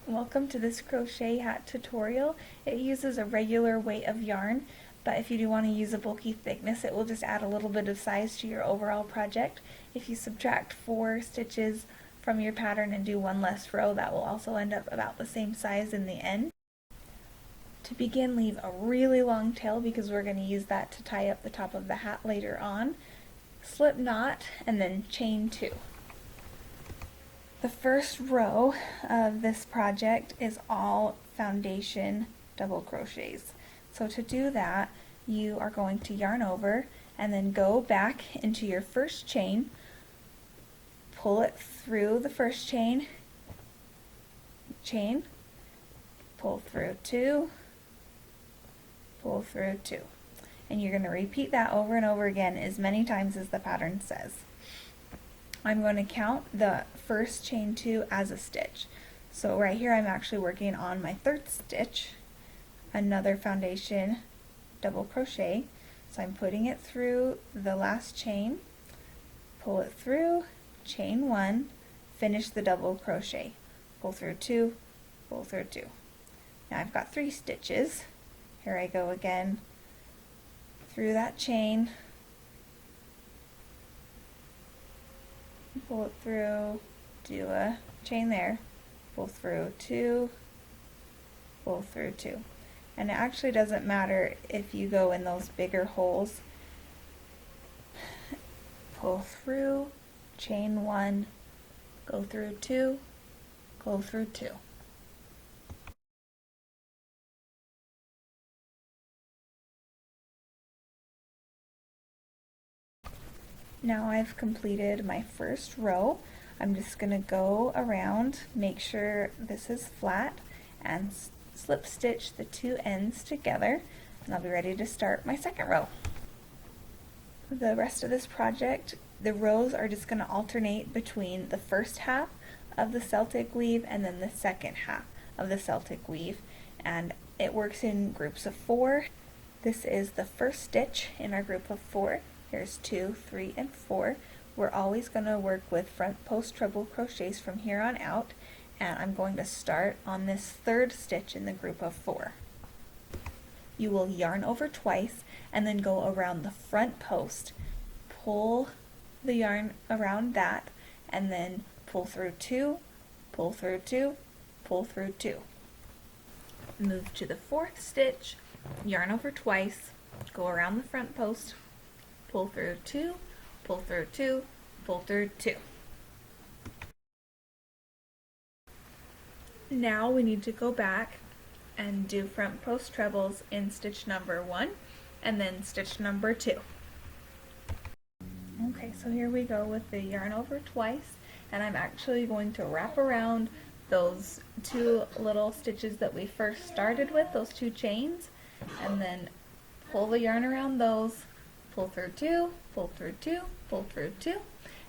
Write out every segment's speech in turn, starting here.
Welcome to this crochet hat tutorial. It uses a regular weight of yarn, but if you do want to use a bulky thickness, it will just add a little bit of size to your overall project. If you subtract 4 stitches from your pattern and do one less row, that will also end up about the same size in the end. To begin, leave a really long tail because we're going to use that to tie up the top of the hat later on. Slip knot and then chain 2. The first row of this project is all foundation double crochets. So to do that, you are going to yarn over and then go back into your first chain, pull it through the first chain, pull through 2, pull through 2. And you're going to repeat that over and over again as many times as the pattern says. I'm going to count the first chain 2 as a stitch. So right here I'm actually working on my 3rd stitch, another foundation double crochet. So I'm putting it through the last chain, pull it through, chain 1, finish the double crochet, pull through 2, pull through 2. Now I've got 3 stitches. Here I go again through that chain, pull it through, do a chain there, pull through 2, pull through 2. And it actually doesn't matter if you go in those bigger holes. Pull through, chain 1, go through 2, go through 2. Now I've completed my first row. I'm just going to go around, make sure this is flat, and slip stitch the 2 ends together, and I'll be ready to start my second row. The rest of this project, the rows are just going to alternate between the first half of the Celtic Weave and then the second half of the Celtic Weave, and it works in groups of 4. This is the first stitch in our group of 4. Here's 2, 3, and 4. We're always going to work with front post treble crochets from here on out, and I'm going to start on this 3rd stitch in the group of 4. You will yarn over twice and then go around the front post, pull the yarn around that, and then pull through 2, pull through 2, pull through 2. Move to the 4th stitch, yarn over twice, go around the front post, pull through 2, pull through 2, pull through 2. Now we need to go back and do front post trebles in stitch number 1 and then stitch number 2. Okay, so here we go with the yarn over twice, and I'm actually going to wrap around those 2 little stitches that we first started with, those 2 chains, and then pull the yarn around those, pull through 2, pull through 2, pull through 2.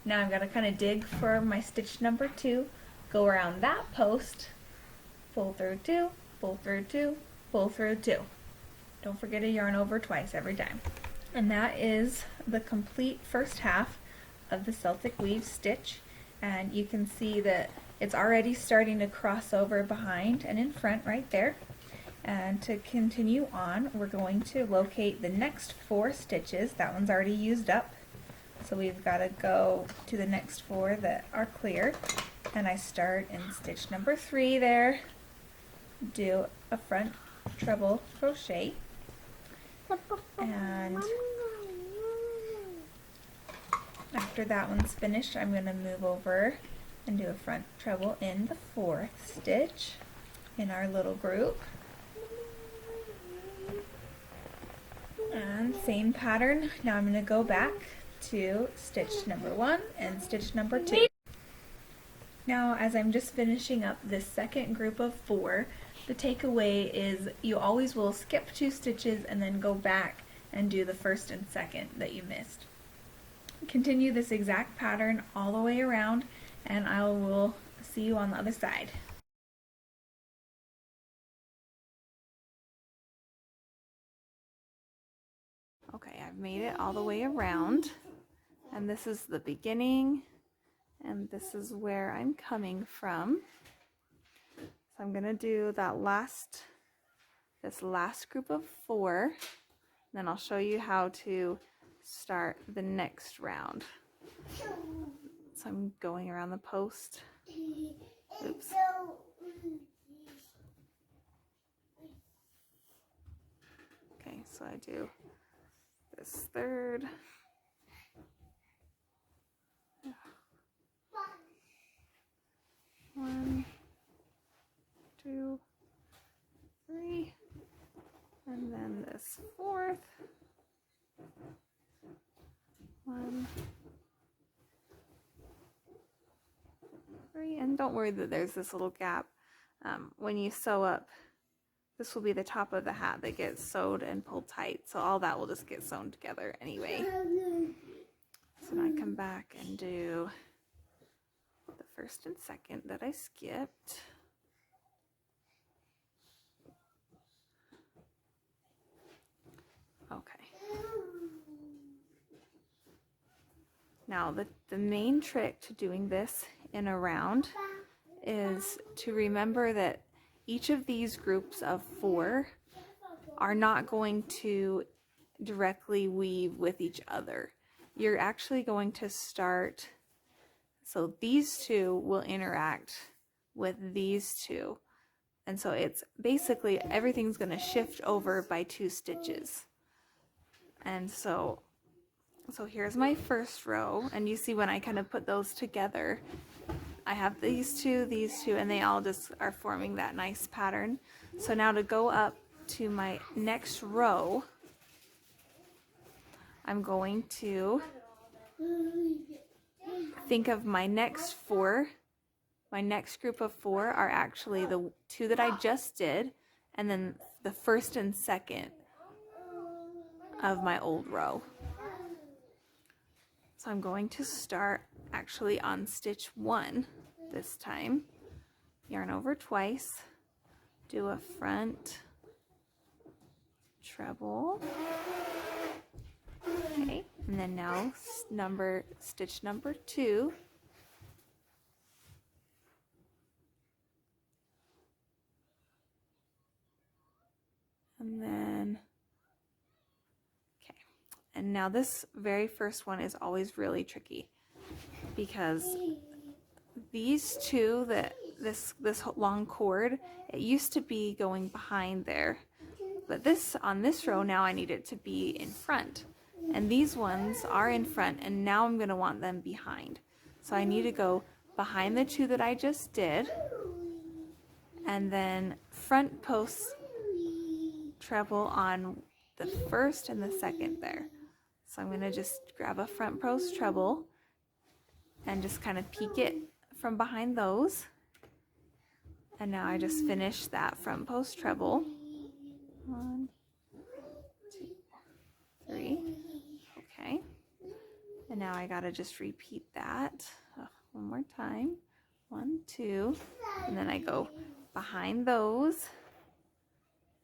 Now I've got to kind of dig for my stitch number 2, go around that post, pull through 2, pull through 2, pull through 2. Don't forget to yarn over twice every time. And that is the complete first half of the Celtic Weave stitch, and you can see that it's already starting to cross over behind and in front right there. And to continue on, we're going to locate the next 4 stitches. That one's already used up, so we've got to go to the next 4 that are clear. And I start in stitch number 3 there, do a front treble crochet, and after that one's finished, I'm going to move over and do a front treble in the 4th stitch in our little group. And same pattern. Now I'm going to go back to stitch number 1 and stitch number 2. Now, as I'm just finishing up this second group of 4, the takeaway is you always will skip 2 stitches and then go back and do the first and second that you missed. Continue this exact pattern all the way around, and I will see you on the other side. Okay, I've made it all the way around, and this is the beginning, and this is where I'm coming from. So I'm gonna do this last group of 4, then I'll show you how to start the next round. So I'm going around the post. Oops. Okay, so I do this 3rd. 1, 2, 3, and then this 4th. 1, 3, and don't worry that there's this little gap. When you sew up, this will be the top of the hat that gets sewed and pulled tight, so all that will just get sewn together anyway. So now I come back and do the 1st and 2nd that I skipped. Okay. Now the main trick to doing this in a round is to remember that each of these groups of 4 are not going to directly weave with each other. You're actually going to start, so these 2 will interact with these 2. And so it's basically everything's going to shift over by 2 stitches. And so here's my first row, and you see when I kind of put those together, I have these two, and they all just are forming that nice pattern. So now to go up to my next row, I'm going to think of my next 4. My next group of 4 are actually the 2 that I just did, and then the 1st and 2nd of my old row. So I'm going to start actually on stitch 1 this time. Yarn over twice, do a front treble. Okay, and then now stitch number 2. And then, okay, and now this very first one is always really tricky because these 2, this long cord, it used to be going behind there, but on this row now I need it to be in front, and these ones are in front, and now I'm going to want them behind. So I need to go behind the 2 that I just did, and then front post treble on the 1st and the 2nd there. So I'm going to just grab a front post treble and just kind of peek it from behind those. And now I just finished that front post treble. 1, 2, 3. Okay. And now I got to just repeat that one more time. 1, 2, and then I go behind those.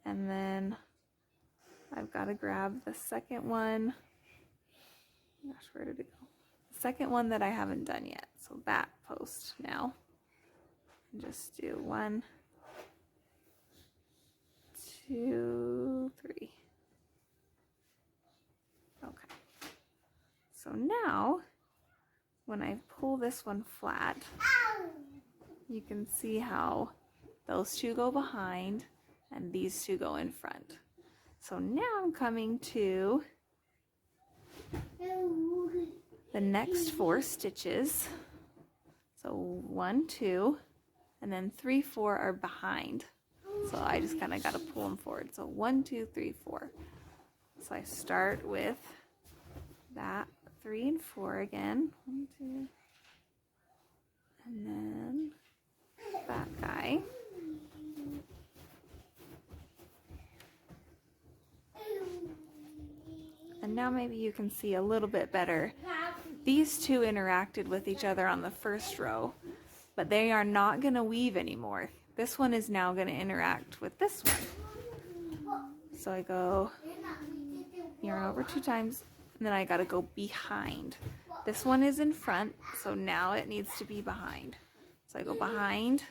And then I've got to grab the 2nd one. Gosh, where did it go? The 2nd one that I haven't done yet. So that post now. And just do 1, 2, 3. Okay. So now, when I pull this one flat, you can see how those 2 go behind and these 2 go in front. So now I'm coming to the next 4 stitches. So 1, 2, and then 3, 4 are behind. So I just kind of got to pull them forward. So 1, 2, 3, 4. So I start with that 3 and 4 again. 1, 2, and then that guy. And now maybe you can see a little bit better. These 2 interacted with each other on the first row, but they are not going to weave anymore. This one is now going to interact with this one. So I go yarn over 2 times, and then I got to go behind. This one is in front, so now it needs to be behind. So I go behind,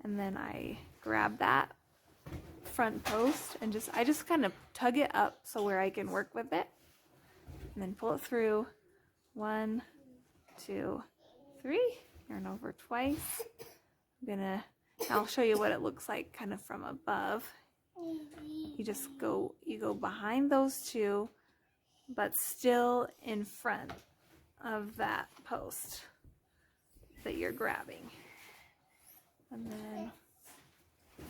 and then I grab that front post and I just kind of tug it up so where I can work with it, and then pull it through. 1, 2, 3, yarn over twice. I'll show you what it looks like kind of from above. You go behind those two, but still in front of that post that you're grabbing. And then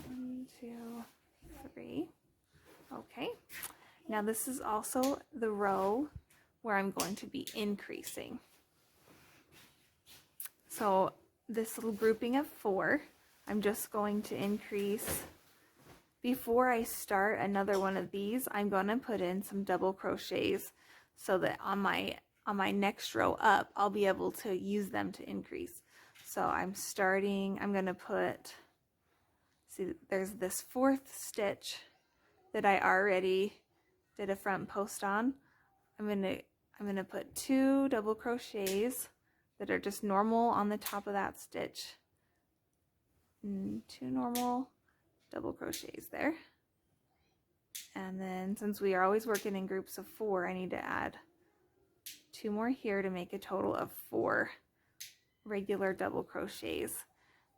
1, 2, 3. Okay. Now this is also the row where I'm going to be increasing. So this little grouping of 4, I'm just going to increase. Before I start another one of these, I'm going to put in some double crochets so that on my next row up, I'll be able to use them to increase. So I'm going to put, see, there's this 4th stitch that I already did a front post on. I'm going to put 2 double crochets that are just normal on the top of that stitch. And 2 normal double crochets there. And then since we are always working in groups of 4, I need to add 2 more here to make a total of 4 regular double crochets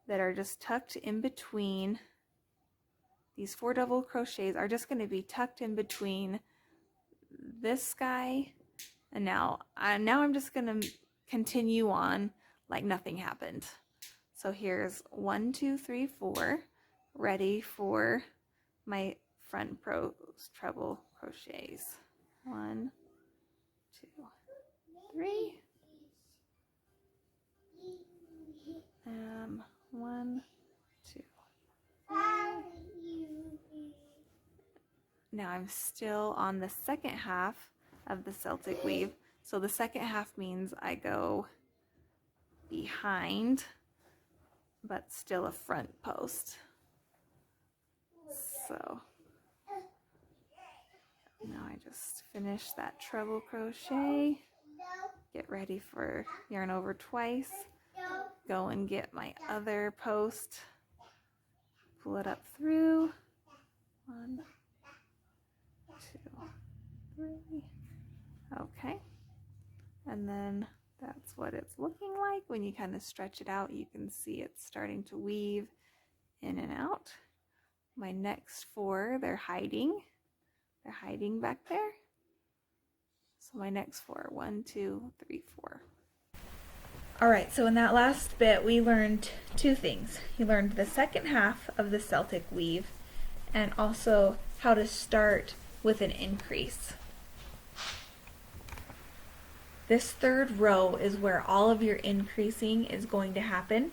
that are just tucked in between. These 4 double crochets are just going to be tucked in between this guy, and now I'm just going to continue on like nothing happened. So here's 1, 2, 3, 4, ready for my front treble crochets. 1, 2, 3. 1, 2, 3. Now I'm still on the second half of the Celtic weave. So the second half means I go behind, but still a front post. So now I just finish that treble crochet, get ready for yarn over twice, go and get my other post, pull it up through. 1, 2, 3. Okay. And then that's what it's looking like. When you kind of stretch it out, you can see it's starting to weave in and out. My next 4, they're hiding. They're hiding back there. So my next 4, 1, 2, 3, 4. All right, so in that last bit, we learned 2 things. You learned the second half of the Celtic weave and also how to start with an increase. This 3rd row is where all of your increasing is going to happen.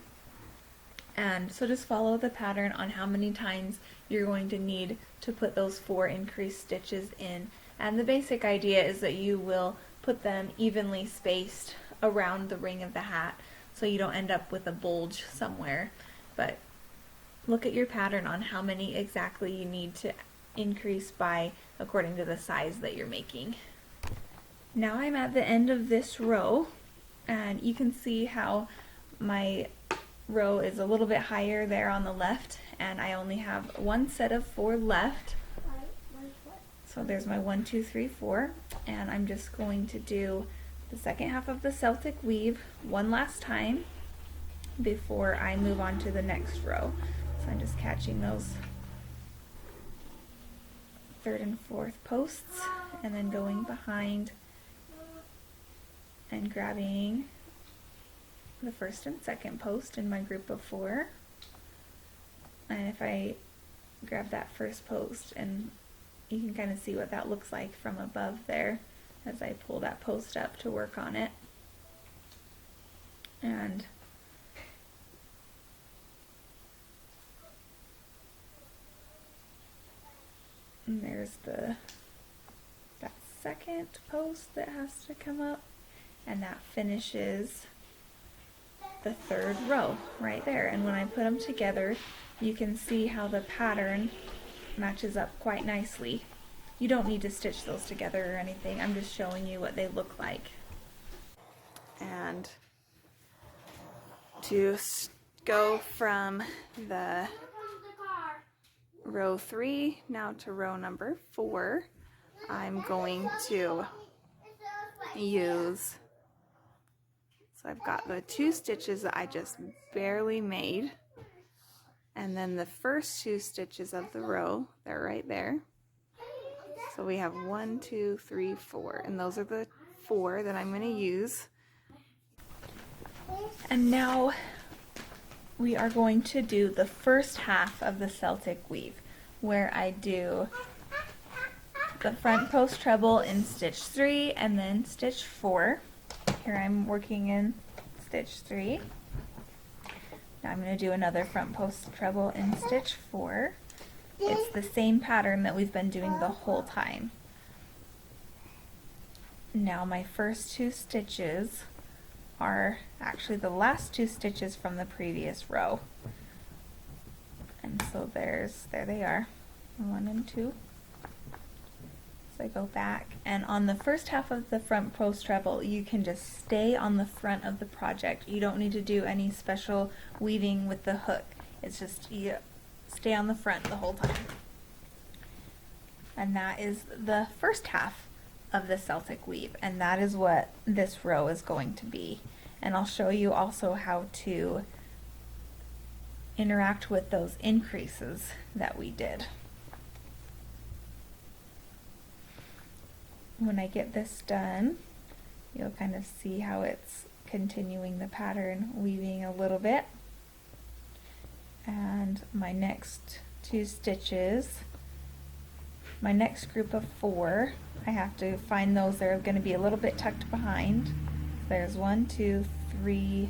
And so just follow the pattern on how many times you're going to need to put those 4 increased stitches in. And the basic idea is that you will put them evenly spaced around the ring of the hat so you don't end up with a bulge somewhere. But look at your pattern on how many exactly you need to increase by according to the size that you're making. Now I'm at the end of this row, and you can see how my row is a little bit higher there on the left, and I only have 1 set of 4 left. So there's my 1, 2, 3, 4, and I'm just going to do the second half of the Celtic weave one last time before I move on to the next row. So I'm just catching those 3rd and 4th posts and then going behind and grabbing the 1st and 2nd post in my group of 4. And if I grab that 1st post, and you can kind of see what that looks like from above there as I pull that post up to work on it. And there's that 2nd post that has to come up, and that finishes the 3rd row right there. And when I put them together, you can see how the pattern matches up quite nicely. You don't need to stitch those together or anything. I'm just showing you what they look like. And to go from the row 3 now to row number 4. I'm going to use, so I've got the 2 stitches that I just barely made, and then the first 2 stitches of the row, they're right there. So we have 1, 2, 3, 4, and those are the 4 that I'm going to use. And now we are going to do the first half of the Celtic Weave, where I do the front post treble in stitch 3 and then stitch 4. Here I'm working in stitch 3. Now I'm going to do another front post treble in stitch 4. It's the same pattern that we've been doing the whole time. Now my first 2 stitches are actually the last 2 stitches from the previous row. And so there they are, 1 and 2. So I go back, and on the first half of the front post treble, you can just stay on the front of the project. You don't need to do any special weaving with the hook. It's just you stay on the front the whole time. And that is the first half of the Celtic Weave, and that is what this row is going to be. And I'll show you also how to interact with those increases that we did. When I get this done, you'll kind of see how it's continuing the pattern, weaving a little bit. And my next 2 stitches, my next group of 4, I have to find those that are going to be a little bit tucked behind. So there's 1, 2, 3,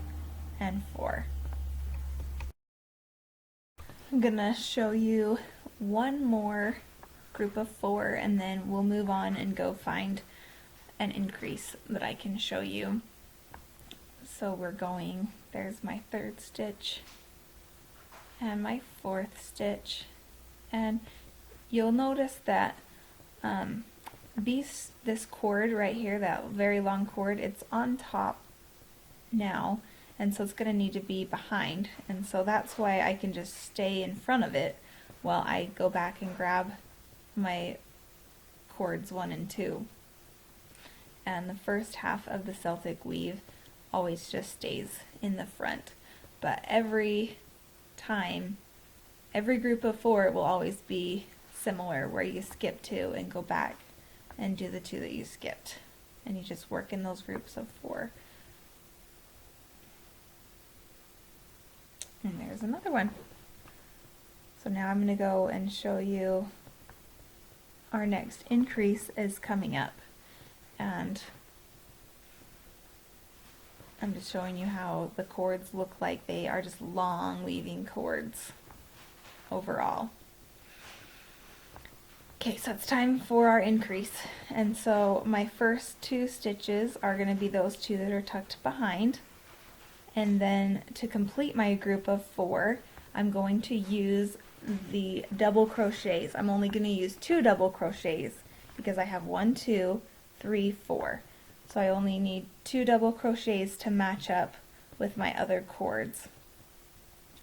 and 4. I'm going to show you one more group of 4, and then we'll move on and go find an increase that I can show you. So we're going, there's my 3rd stitch and my 4th stitch, and you'll notice that this cord right here, that very long cord, it's on top now, and so it's going to need to be behind, and so that's why I can just stay in front of it while I go back and grab my cords 1 and 2. And the first half of the Celtic Weave always just stays in the front, but every time, every group of 4 will always be similar, where you skip 2 and go back and do the 2 that you skipped, and you just work in those groups of 4. And there's another one. So now I'm going to go and show you our next increase is coming up, and I'm just showing you how the cords look like. They are just long weaving cords overall. Okay, so it's time for our increase, and so my first 2 stitches are going to be those 2 that are tucked behind, and then to complete my group of 4, I'm going to use the double crochets. I'm only going to use 2 double crochets because I have 1, 2, 3, 4. So I only need 2 double crochets to match up with my other cords.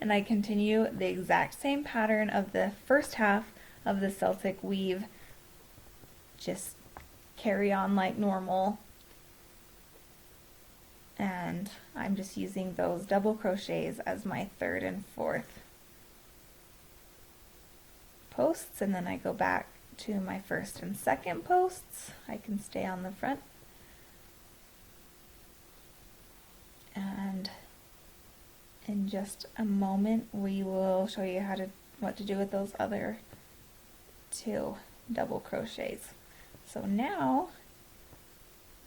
And I continue the exact same pattern of the first half of the Celtic Weave. Just carry on like normal. And I'm just using those double crochets as my 3rd and 4th posts, and then I go back to my 1st and 2nd posts. I can stay on the front, and in just a moment we will show you what to do with those other 2 double crochets. So now,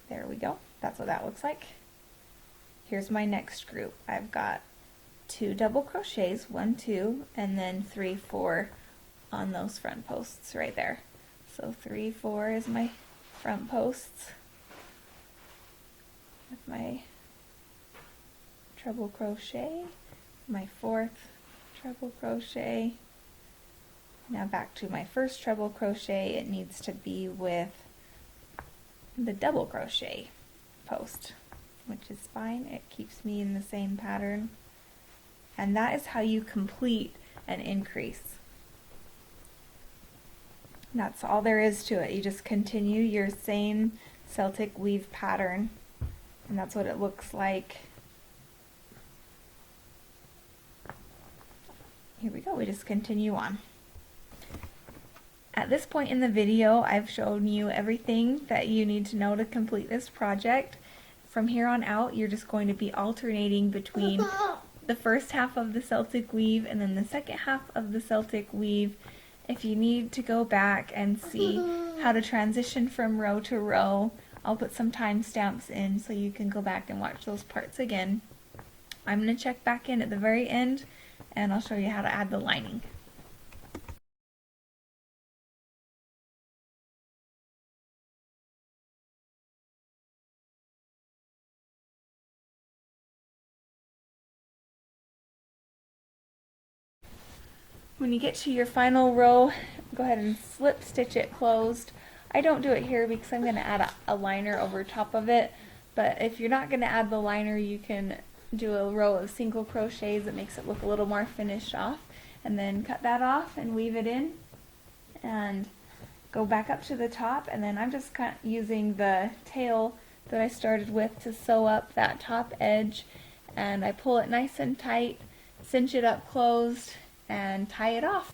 there we go, that's what that looks like. Here's my next group. I've got 2 double crochets, 1, 2, and then 3, 4 on those front posts right there. So 3, 4 is my front posts with my treble crochet, my 4th treble crochet. Now back to my first treble crochet. It needs to be with the double crochet post, which is fine. It keeps me in the same pattern. And that is how you complete an increase. That's all there is to it. You just continue your same Celtic weave pattern, and that's what it looks like. Here we go, we just continue on. At this point in the video, I've shown you everything that you need to know to complete this project. From here on out, you're just going to be alternating between the first half of the Celtic weave and then the second half of the Celtic weave. If you need to go back and see how to transition from row to row, I'll put some timestamps in so you can go back and watch those parts again. I'm going to check back in at the very end and I'll show you how to add the lining. When you get to your final row, go ahead and slip stitch it closed. I don't do it here because I'm going to add a liner over top of it, but if you're not going to add the liner, you can do a row of single crochets that makes it look a little more finished off, and then cut that off and weave it in and go back up to the top. And then I'm just kind of using the tail that I started with to sew up that top edge, and I pull it nice and tight, cinch it up closed, and tie it off.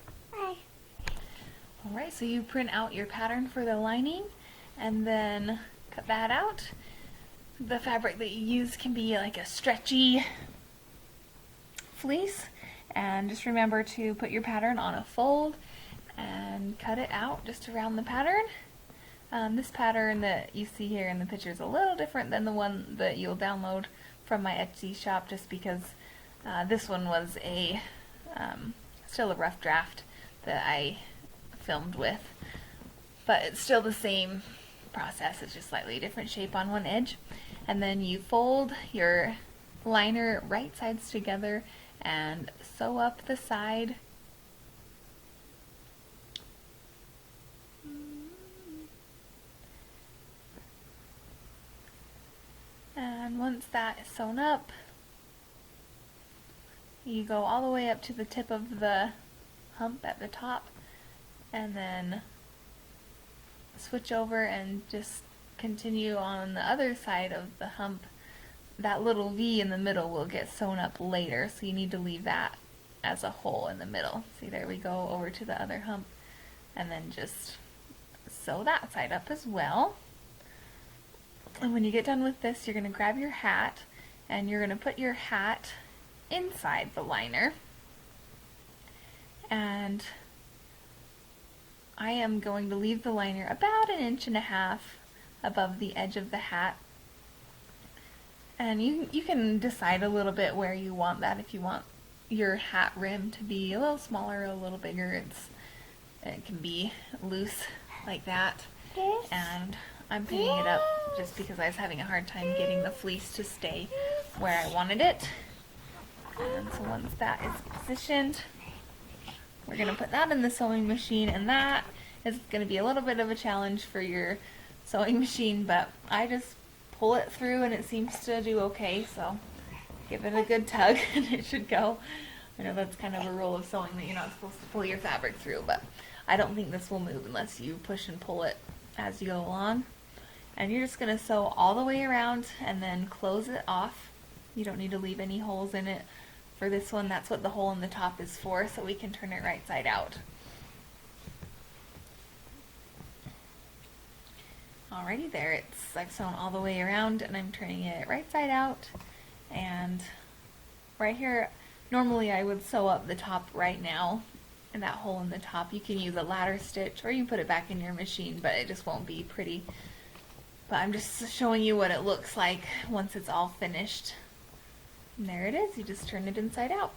Alright, so you print out your pattern for the lining and then cut that out. The fabric that you use can be like a stretchy fleece, and just remember to put your pattern on a fold and cut it out just around the pattern. This pattern that you see here in the picture is a little different than the one that you'll download from my Etsy shop, just because this one was a still a rough draft that I filmed with, but it's still the same process. It's just slightly different shape on one edge, and then you fold your liner right sides together and sew up the side. And once that is sewn up, you go all the way up to the tip of the hump at the top, and then switch over and just continue on the other side of the hump. That little V in the middle will get sewn up later, so you need to leave that as a hole in the middle. See, there we go, over to the other hump, and then just sew that side up as well. And when you get done with this, you're going to grab your hat, and you're going to put your hat inside the liner, and I am going to leave the liner about 1.5 inches above the edge of the hat. And you can decide a little bit where you want that. If you want your hat rim to be a little smaller or a little bigger, it can be loose like that. And I'm pinning it up just because I was having a hard time getting the fleece to stay where I wanted it. And so once that is positioned, we're going to put that in the sewing machine, and that is going to be a little bit of a challenge for your sewing machine, but I just pull it through and it seems to do okay, so give it a good tug and it should go. I know that's kind of a rule of sewing that you're not supposed to pull your fabric through, but I don't think this will move unless you push and pull it as you go along. And you're just going to sew all the way around and then close it off. You don't need to leave any holes in it. For this one, that's what the hole in the top is for, so we can turn it right side out. Alrighty, there I've sewn all the way around and I'm turning it right side out. And right here, normally I would sew up the top right now in that hole in the top. You can use a ladder stitch or you can put it back in your machine, but it just won't be pretty. But I'm just showing you what it looks like once it's all finished. And there it is, you just turn it inside out.